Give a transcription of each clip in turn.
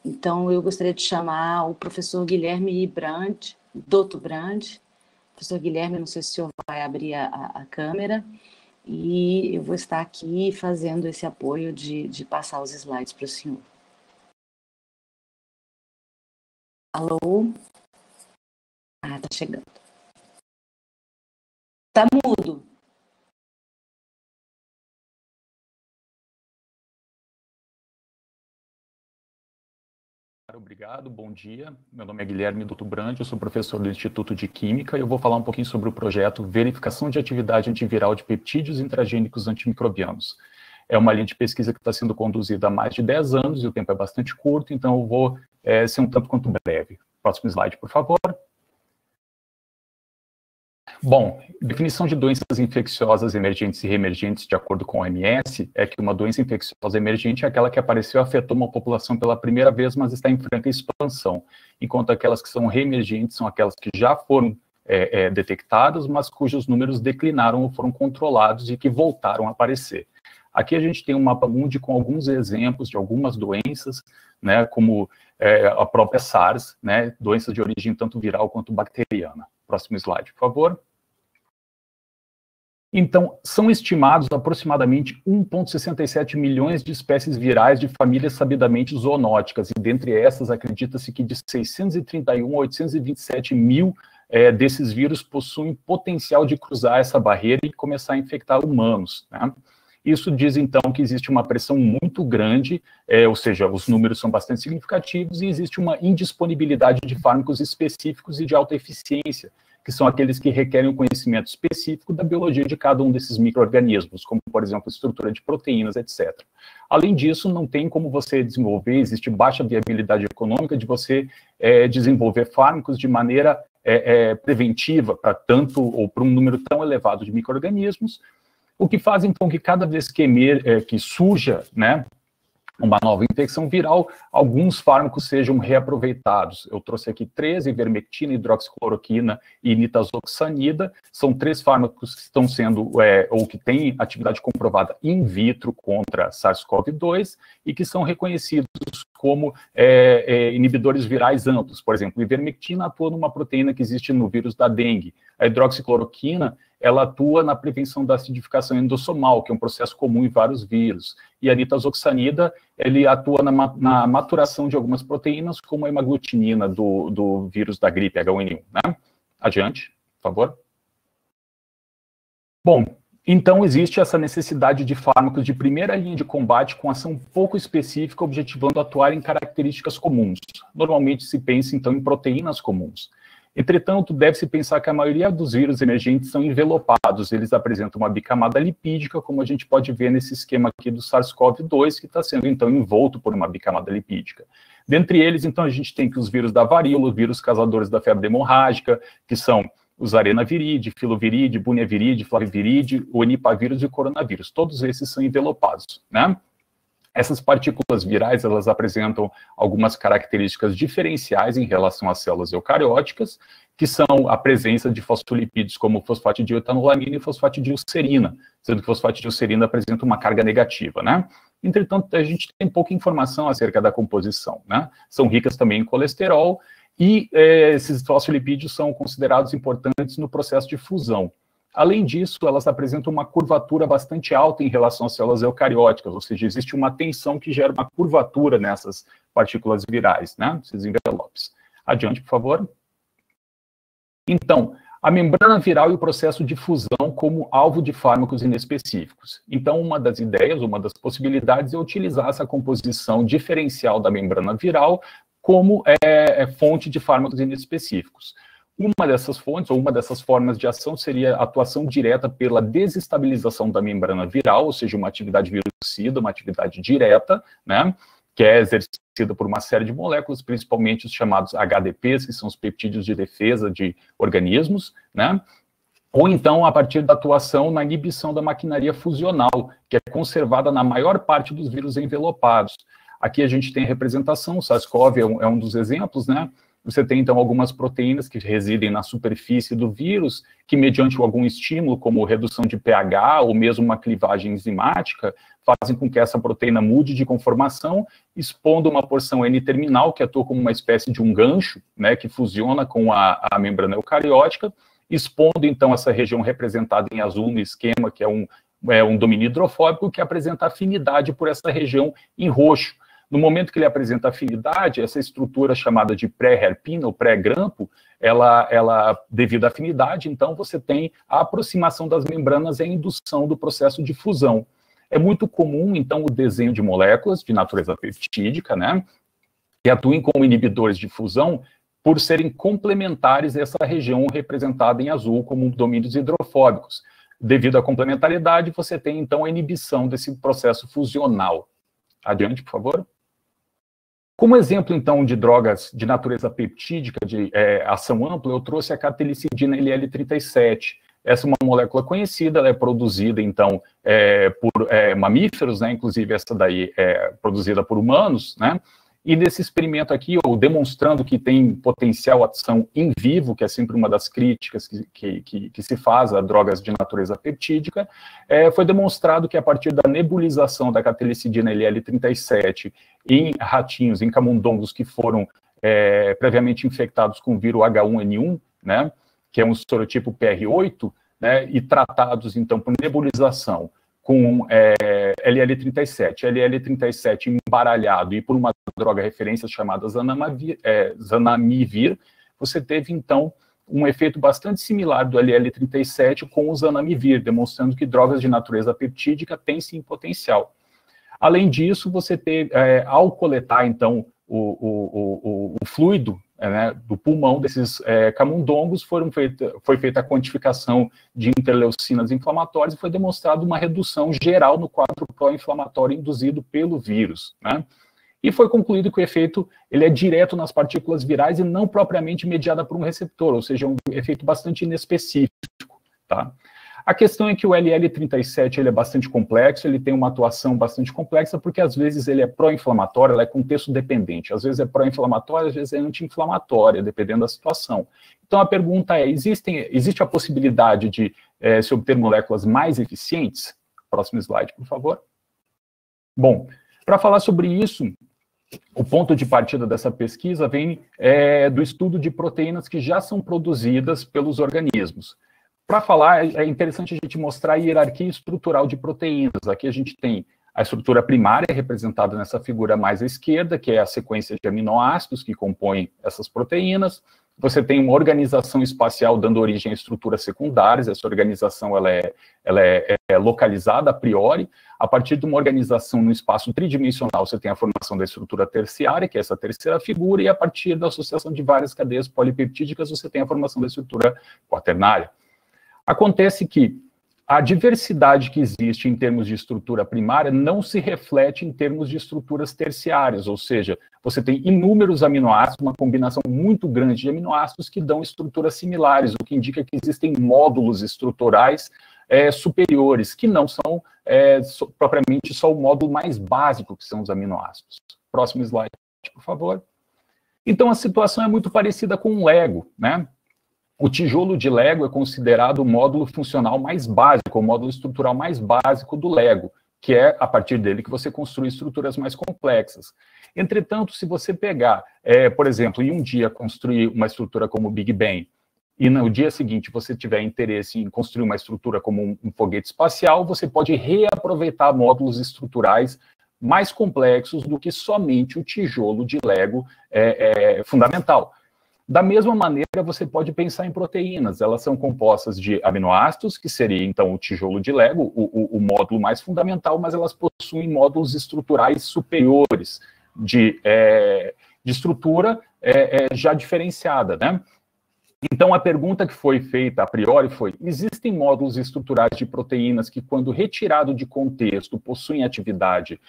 Então, eu gostaria de chamar o professor Guilherme Brand, Dr. Brand. Professor Guilherme, não sei se o senhor vai abrir a câmera, e eu vou estar aqui fazendo esse apoio de passar os slides para o senhor. Alô? Ah, tá chegando. Tá mudo. Obrigado, bom dia. Meu nome é Guilherme Dr. Brand, eu sou professor do Instituto de Química e eu vou falar um pouquinho sobre o projeto Verificação de Atividade Antiviral de Peptídeos Intragênicos Antimicrobianos. É uma linha de pesquisa que está sendo conduzida há mais de 10 anos e o tempo é bastante curto, então eu vou ser um tanto quanto breve. Próximo slide, por favor. Bom, definição de doenças infecciosas emergentes e reemergentes de acordo com a OMS é que uma doença infecciosa emergente é aquela que apareceu e afetou uma população pela primeira vez, mas está em franca expansão, enquanto aquelas que são reemergentes são aquelas que já foram detectadas, mas cujos números declinaram ou foram controlados e que voltaram a aparecer. Aqui a gente tem um mapa mundi com alguns exemplos de algumas doenças, né, como a própria SARS, né, doenças de origem tanto viral quanto bacteriana. Próximo slide, por favor. Então, são estimados aproximadamente 1,67 milhões de espécies virais de famílias sabidamente zoonóticas, e dentre essas, acredita-se que de 631 a 827 mil desses vírus possuem potencial de cruzar essa barreira e começar a infectar humanos, né? Isso diz, então, que existe uma pressão muito grande, ou seja, os números são bastante significativos e existe uma indisponibilidade de fármacos específicos e de alta eficiência, que são aqueles que requerem um conhecimento específico da biologia de cada um desses micro-organismos, como, por exemplo, estrutura de proteínas, etc. Além disso, não tem como você desenvolver, existe baixa viabilidade econômica de você desenvolver fármacos de maneira preventiva para tanto ou para um número tão elevado de micro-organismos, o que faz, então, que cada vez que surja, né, uma nova infecção viral, alguns fármacos sejam reaproveitados. Eu trouxe aqui 3, ivermectina, hidroxicloroquina e nitazoxanida. São 3 fármacos que estão sendo, ou que têm atividade comprovada in vitro contra SARS-CoV-2 e que são reconhecidos como inibidores virais amplos. Por exemplo, a ivermectina atua numa proteína que existe no vírus da dengue. A hidroxicloroquina, ela atua na prevenção da acidificação endossomal, que é um processo comum em vários vírus. E a nitazoxanida, ele atua na maturação de algumas proteínas, como a hemaglutinina do vírus da gripe H1N1, né? Adiante, por favor. Bom, então existe essa necessidade de fármacos de primeira linha de combate com ação pouco específica, objetivando atuar em características comuns. Normalmente se pensa, então, em proteínas comuns. Entretanto, deve-se pensar que a maioria dos vírus emergentes são envelopados, eles apresentam uma bicamada lipídica, como a gente pode ver nesse esquema aqui do SARS-CoV-2, que está sendo, então, envolto por uma bicamada lipídica. Dentre eles, então, a gente tem que os vírus da varíola, os vírus causadores da febre hemorrágica, que são os arenaviride, filoviride, buniaviride, flaviviride, o enipavírus e o coronavírus. Todos esses são envelopados, né? Essas partículas virais, elas apresentam algumas características diferenciais em relação às células eucarióticas, que são a presença de fosfolipídios como fosfatidiletanolamina e fosfatidilcerina, sendo que fosfatidilcerina apresenta uma carga negativa, né? Entretanto, a gente tem pouca informação acerca da composição, né? São ricas também em colesterol e esses fosfolipídios são considerados importantes no processo de fusão. Além disso, elas apresentam uma curvatura bastante alta em relação às células eucarióticas, ou seja, existe uma tensão que gera uma curvatura nessas partículas virais, né, esses envelopes. Adiante, por favor. Então, a membrana viral e o processo de fusão como alvo de fármacos inespecíficos. Então, uma das ideias, uma das possibilidades é utilizar essa composição diferencial da membrana viral como fonte de fármacos inespecíficos. Uma dessas fontes, ou uma dessas formas de ação, seria a atuação direta pela desestabilização da membrana viral, ou seja, uma atividade virucida, uma atividade direta, né, que é exercida por uma série de moléculas, principalmente os chamados HDPs, que são os peptídeos de defesa de organismos, né, ou então a partir da atuação na inibição da maquinaria fusional, que é conservada na maior parte dos vírus envelopados. Aqui a gente tem a representação, o SARS-CoV é um dos exemplos, né, você tem, então, algumas proteínas que residem na superfície do vírus, que, mediante algum estímulo, como redução de pH ou mesmo uma clivagem enzimática, fazem com que essa proteína mude de conformação, expondo uma porção N-terminal, que atua como uma espécie de um gancho, né, que fusiona com a membrana eucariótica, expondo, então, essa região representada em azul no esquema, que é um domínio hidrofóbico, que apresenta afinidade por essa região em roxo. No momento que ele apresenta afinidade, essa estrutura chamada de pré-herpina, ou pré-grampo, ela, devido à afinidade, então você tem a aproximação das membranas e a indução do processo de fusão. É muito comum, então, o desenho de moléculas de natureza peptídica, né, que atuem como inibidores de fusão, por serem complementares a essa região representada em azul como domínios hidrofóbicos. Devido à complementariedade, você tem, então, a inibição desse processo fusional. Adiante, por favor. Como exemplo, então, de drogas de natureza peptídica, de ação ampla, eu trouxe a catelicidina LL37. Essa é uma molécula conhecida, ela é produzida, então, por mamíferos, né, inclusive essa daí é produzida por humanos, né, e nesse experimento aqui, ou demonstrando que tem potencial ação em vivo, que é sempre uma das críticas que se faz a drogas de natureza peptídica, foi demonstrado que a partir da nebulização da catelicidina LL37 em ratinhos, em camundongos que foram previamente infectados com o vírus H1N1, né, que é um sorotipo PR8, né, e tratados, então, por nebulização com LL37 embaralhado e por uma droga referência chamada zanamivir, você teve, então, um efeito bastante similar do LL37 com o zanamivir, demonstrando que drogas de natureza peptídica têm, sim, potencial. Além disso, você teve, ao coletar, então, o fluido, né, do pulmão desses camundongos, foi feita a quantificação de interleucinas inflamatórias e foi demonstrada uma redução geral no quadro pró-inflamatório induzido pelo vírus, né? E foi concluído que o efeito ele é direto nas partículas virais e não propriamente mediada por um receptor, ou seja, um efeito bastante inespecífico, tá? A questão é que o LL37 ele é bastante complexo, ele tem uma atuação bastante complexa, porque às vezes ele é pró-inflamatório, ele é contexto dependente, às vezes é pró-inflamatório, às vezes é anti-inflamatória, dependendo da situação. Então a pergunta é, existe a possibilidade de se obter moléculas mais eficientes? Próximo slide, por favor. Bom, para falar sobre isso, o ponto de partida dessa pesquisa vem do estudo de proteínas que já são produzidas pelos organismos. Para falar, é interessante a gente mostrar a hierarquia estrutural de proteínas. Aqui a gente tem a estrutura primária, representada nessa figura mais à esquerda, que é a sequência de aminoácidos que compõem essas proteínas. Você tem uma organização espacial dando origem a estruturas secundárias. Essa organização ela é localizada a priori. A partir de uma organização no espaço tridimensional, você tem a formação da estrutura terciária, que é essa terceira figura, e a partir da associação de várias cadeias polipeptídicas, você tem a formação da estrutura quaternária. Acontece que a diversidade que existe em termos de estrutura primária não se reflete em termos de estruturas terciárias, ou seja, você tem inúmeros aminoácidos, uma combinação muito grande de aminoácidos que dão estruturas similares, o que indica que existem módulos estruturais superiores, que não são propriamente só o módulo mais básico, que são os aminoácidos. Próximo slide, por favor. Então, a situação é muito parecida com um Lego, né? O tijolo de Lego é considerado o módulo funcional mais básico, o módulo estrutural mais básico do Lego, que é a partir dele que você construi estruturas mais complexas. Entretanto, se você pegar, por exemplo, em um dia construir uma estrutura como o Big Bang, e no dia seguinte você tiver interesse em construir uma estrutura como um foguete espacial, você pode reaproveitar módulos estruturais mais complexos do que somente o tijolo de Lego fundamental. Da mesma maneira, você pode pensar em proteínas. Elas são compostas de aminoácidos, que seria, então, o tijolo de Lego, o módulo mais fundamental, mas elas possuem módulos estruturais superiores, de estrutura já diferenciada, né? Então, a pergunta que foi feita a priori foi, existem módulos estruturais de proteínas que, quando retirado de contexto, possuem atividade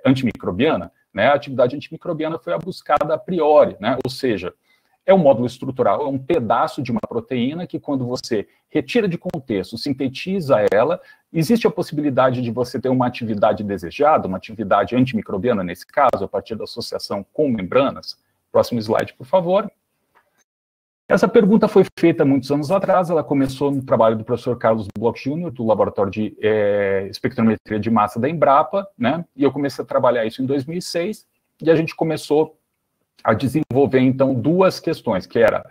antimicrobiana? Né? A atividade antimicrobiana foi a buscada a priori, né? Ou seja, é um módulo estrutural, é um pedaço de uma proteína que, quando você retira de contexto, sintetiza ela, existe a possibilidade de você ter uma atividade desejada, uma atividade antimicrobiana, nesse caso, a partir da associação com membranas. Próximo slide, por favor. Essa pergunta foi feita muitos anos atrás, ela começou no trabalho do professor Carlos Bloch Jr., do Laboratório de Espectrometria de Massa da Embrapa, né? E eu comecei a trabalhar isso em 2006, e a gente começou a desenvolver, então, duas questões, que era,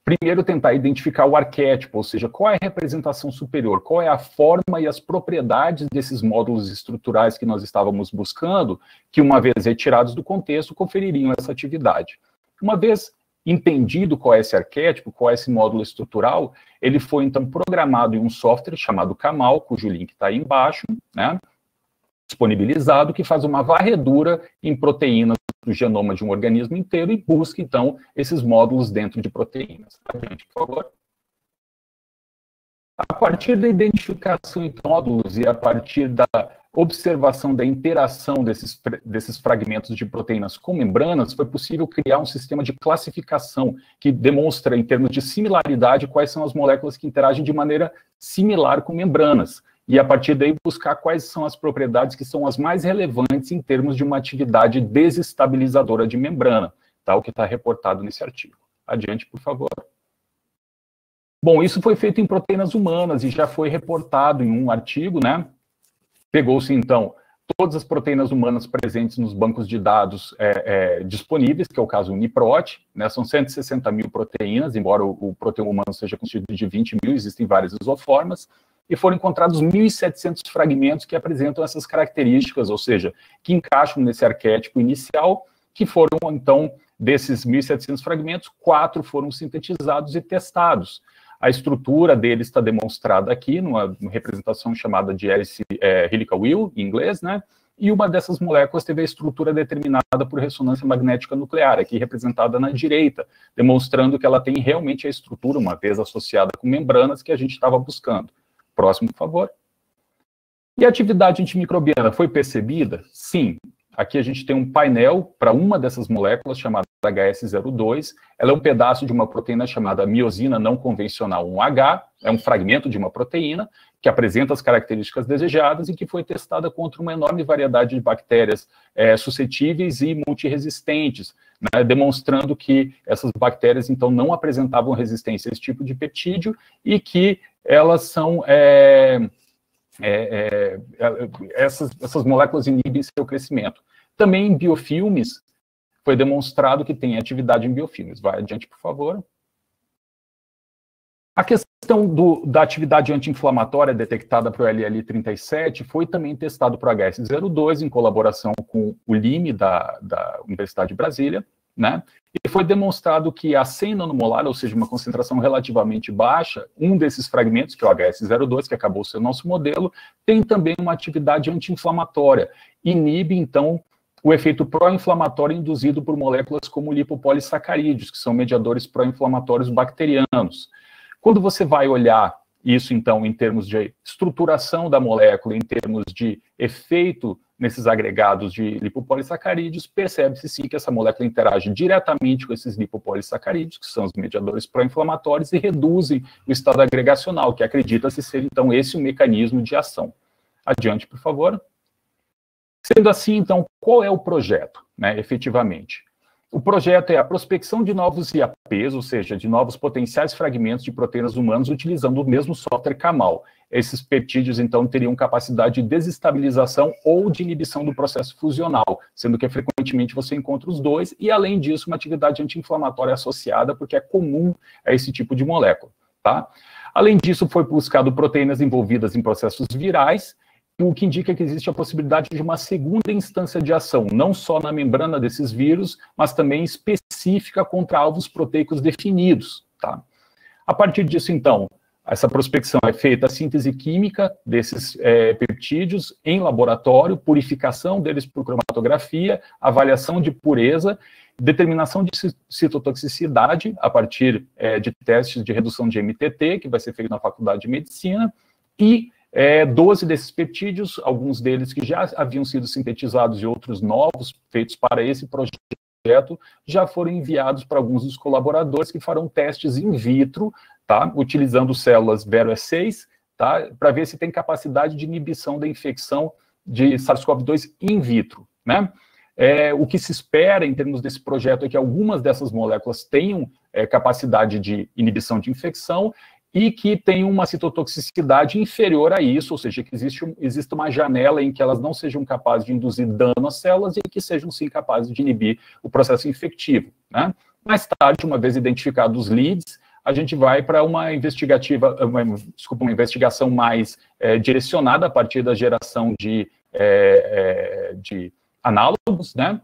primeiro, tentar identificar o arquétipo, ou seja, qual é a representação superior, qual é a forma e as propriedades desses módulos estruturais que nós estávamos buscando, que, uma vez retirados do contexto, confeririam essa atividade. Uma vez entendido qual é esse arquétipo, qual é esse módulo estrutural, ele foi, então, programado em um software chamado CAMAL, cujo link está aí embaixo, né, disponibilizado, que faz uma varredura em proteínas do genoma de um organismo inteiro e busca, então, esses módulos dentro de proteínas. Adiante, por favor. A partir da identificação de módulos e a partir da observação da interação desses fragmentos de proteínas com membranas, foi possível criar um sistema de classificação que demonstra, em termos de similaridade, quais são as moléculas que interagem de maneira similar com membranas. E, a partir daí, buscar quais são as propriedades que são as mais relevantes em termos de uma atividade desestabilizadora de membrana, tá? O que está reportado nesse artigo. Adiante, por favor. Bom, isso foi feito em proteínas humanas e já foi reportado em um artigo, né? Pegou-se, então, todas as proteínas humanas presentes nos bancos de dados disponíveis, que é o caso UniProt, né? São 160 mil proteínas, embora o proteoma humano seja constituído de 20 mil, existem várias isoformas, e foram encontrados 1.700 fragmentos que apresentam essas características, ou seja, que encaixam nesse arquétipo inicial, que foram, então, desses 1.700 fragmentos, 4 foram sintetizados e testados. A estrutura deles está demonstrada aqui, numa representação chamada de hélice helical wheel, em inglês, né? E uma dessas moléculas teve a estrutura determinada por ressonância magnética nuclear, aqui representada na direita, demonstrando que ela tem realmente a estrutura, uma vez associada com membranas, que a gente estava buscando. Próximo, por favor. E a atividade antimicrobiana foi percebida? Sim. Aqui a gente tem um painel para uma dessas moléculas, chamada HS02. Ela é um pedaço de uma proteína chamada miosina não convencional 1H, é um fragmento de uma proteína que apresenta as características desejadas e que foi testada contra uma enorme variedade de bactérias suscetíveis e multiresistentes, né, demonstrando que essas bactérias, então, não apresentavam resistência a esse tipo de peptídeo e que elas são... essas moléculas inibem seu crescimento. Também em biofilmes, foi demonstrado que tem atividade em biofilmes. Vai adiante, por favor. A questão da atividade anti-inflamatória detectada para o LL37 foi também testado para o HS02, em colaboração com o LIME da Universidade de Brasília, né? E foi demonstrado que a 100 nanomolar, ou seja, uma concentração relativamente baixa, um desses fragmentos, que é o HS02, que acabou sendo nosso modelo, tem também uma atividade anti-inflamatória. Inibe, então, o efeito pró-inflamatório induzido por moléculas como lipopolissacarídeos, que são mediadores pró-inflamatórios bacterianos. Quando você vai olhar isso, então, em termos de estruturação da molécula, em termos de efeito nesses agregados de lipopolissacarídeos, percebe-se sim que essa molécula interage diretamente com esses lipopolissacarídeos, que são os mediadores pró-inflamatórios, e reduzem o estado agregacional, que acredita-se ser, então, esse o mecanismo de ação. Adiante, por favor. Sendo assim, então, qual é o projeto, né, efetivamente? O projeto é a prospecção de novos IAPs, ou seja, de novos potenciais fragmentos de proteínas humanas utilizando o mesmo software CAMAL. Esses peptídeos, então, teriam capacidade de desestabilização ou de inibição do processo fusional, sendo que frequentemente você encontra os dois, e além disso, uma atividade anti-inflamatória associada, porque é comum a esse tipo de molécula, tá? Além disso, foi buscado proteínas envolvidas em processos virais, o que indica que existe a possibilidade de uma segunda instância de ação, não só na membrana desses vírus, mas também específica contra alvos proteicos definidos, tá? A partir disso, então, essa prospecção é feita a síntese química desses peptídeos em laboratório, purificação deles por cromatografia, avaliação de pureza, determinação de citotoxicidade a partir de testes de redução de MTT, que vai ser feito na Faculdade de Medicina, e 12 desses peptídeos, alguns deles que já haviam sido sintetizados e outros novos, feitos para esse projeto, já foram enviados para alguns dos colaboradores que farão testes in vitro, tá? Utilizando células Vero E6, tá? Para ver se tem capacidade de inibição da infecção de SARS-CoV-2 in vitro, né? O que se espera em termos desse projeto é que algumas dessas moléculas tenham capacidade de inibição de infecção e que tenham uma citotoxicidade inferior a isso, ou seja, que existe uma janela em que elas não sejam capazes de induzir dano às células e que sejam, sim, capazes de inibir o processo infectivo, né? Mais tarde, uma vez identificados os leads, a gente vai para uma investigação mais direcionada a partir da geração de análogos, né?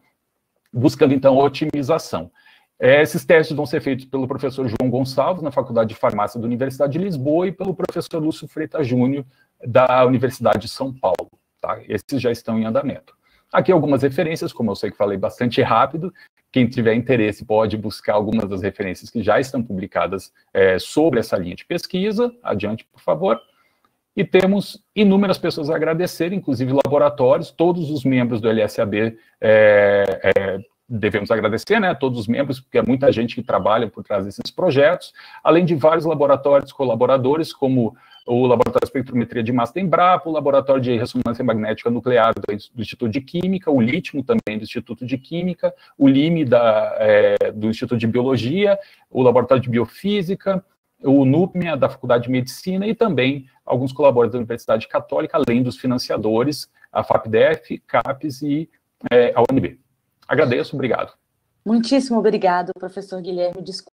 Buscando, então, otimização. Esses testes vão ser feitos pelo professor João Gonçalves, na Faculdade de Farmácia da Universidade de Lisboa, e pelo professor Lúcio Freitas Júnior, da Universidade de São Paulo. Tá? Esses já estão em andamento. Aqui algumas referências, como eu sei que falei bastante rápido, quem tiver interesse pode buscar algumas das referências que já estão publicadas sobre essa linha de pesquisa. Adiante, por favor. E temos inúmeras pessoas a agradecer, inclusive laboratórios, todos os membros do LSAB devemos agradecer, né, a todos os membros, porque é muita gente que trabalha por trás desses projetos, além de vários laboratórios colaboradores, como o Laboratório de Espectrometria de Massa da Embrapa, o Laboratório de Ressonância Magnética Nuclear do Instituto de Química, o LITMO também do Instituto de Química, o LIME do Instituto de Biologia, o Laboratório de Biofísica, o NUPMEA da Faculdade de Medicina e também alguns colaboradores da Universidade Católica, além dos financiadores, a FAPDEF, CAPES e a UNB. Agradeço, obrigado. Muitíssimo obrigado, professor Guilherme. Desculpa